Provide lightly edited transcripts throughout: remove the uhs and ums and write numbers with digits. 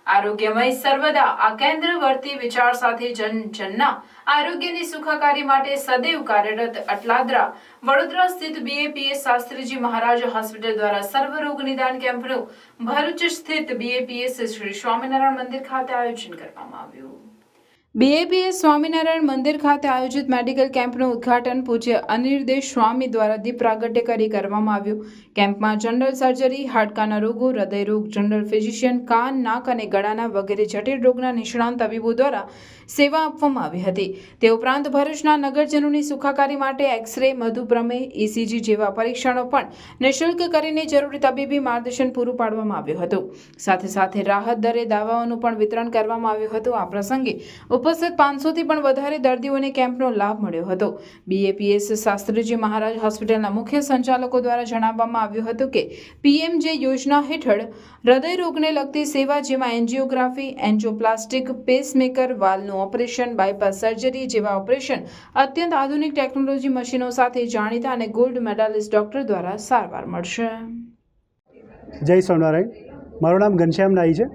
આરોગ્યમય સર્વદા આ કેન્દ્ર વર્તી વિચાર સાથે જનના આરોગ્યની સુખાકારી માટે સદૈવ કાર્યરત અટલાદરા વડોદરા સ્થિત BAPS શાસ્ત્રીજી મહારાજ હોસ્પિટલ દ્વારા સર્વરોગ નિદાન કેમ્પનું ભરૂચ સ્થિત BAPS શ્રી સ્વામિનારાયણ મંદિર ખાતે આયોજન કરવામાં આવ્યું। BAPS સ્વામિનારાયણ મંદિર ખાતે આયોજિત મેડિકલ કેમ્પનું ઉદ્ઘાટન પૂજ્ય અનિર્દેશ સ્વામી દ્વારા દીપ પ્રાગટ્ય કરી કરવામાં આવ્યું। કેમ્પમાં જનરલ સર્જરી, હાડકાના રોગો, હૃદય રોગ, જનરલ ફિઝિશિયન, કાન, નાક અને ગળાના વગેરે જટિલ રોગના નિષ્ણાંત તબીબો દ્વારા સેવા આપવામાં આવી હતી। તે ઉપરાંત ભરૂચના નગરજનોની સુખાકારી માટે એક્સ-રે, મધુપ્રમેહ, ECG જેવા પરીક્ષણો પણ નિઃશુલ્ક કરીને જરૂરી તબીબી માર્ગદર્શન પૂરું પાડવામાં આવ્યું હતું। સાથે સાથે રાહત દરે દવાઓનું પણ વિતરણ કરવામાં આવ્યું હતું। આ પ્રસંગે ઉપસ્થિત 500 થી પણ વધારે દર્દીઓને કેમ્પનો લાભ મળ્યો હતો। BAPS શાસ્ત્રીજી મહારાજ હોસ્પિટલના મુખ્ય સંચાલકો દ્વારા જણાવવામાં આવ્યું હતું કે PMJ યોજના હેઠળ હૃદય રોગને લગતી સેવા જેમાં એન્જિયોગ્રાફી, એન્જિયોપ્લાસ્ટિક, પેસમેકર, વાલ્વનું ઓપરેશન, બાયપાસ સર્જરી જેવા ઓપરેશન અત્યંત આધુનિક ટેકનોલોજી મશીનો સાથે જાણીતા અને ગોલ્ડ મેડાલિસ્ટ ડોક્ટર દ્વારા સારવાર મળશે। જય સ્વામિનારાયણ। મારું નામ ઘનશ્યામ નાઈ છે।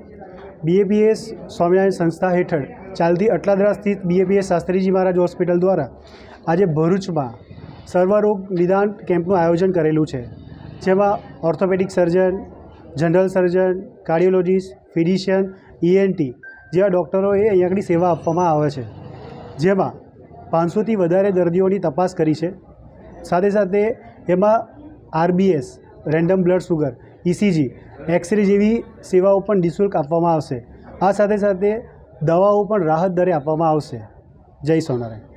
BAPS સ્વામિનારાયણ સંસ્થા હેઠળ ચાલતી અટલાદરા સ્થિત BAPS શાસ્ત્રીજી મહારાજ હોસ્પિટલ દ્વારા આજે ભરૂચમાં સર્વરોગ નિદાન કેમ્પનું આયોજન કરેલું છે, જેમાં ઓર્થોપેડિક સર્જન, જનરલ સર્જન, કાર્ડિયોલોજિસ્ટ, ફિઝિશિયન, ENT જેવા ડૉક્ટરોએ અહીં આગળ સેવા આપવામાં આવે છે, જેમાં 500થી વધારે દર્દીઓની તપાસ કરી છે। સાથે સાથે એમાં RBS, random blood sugar, ECG, X-ray જેવી સેવાઓ પણ નિઃશુલ્ક આપવામાં આવશે। આ સાથે સાથે દવાઓ પણ રાહત દરે આપવામાં આવશે। જય સ્વામિનારાયણ।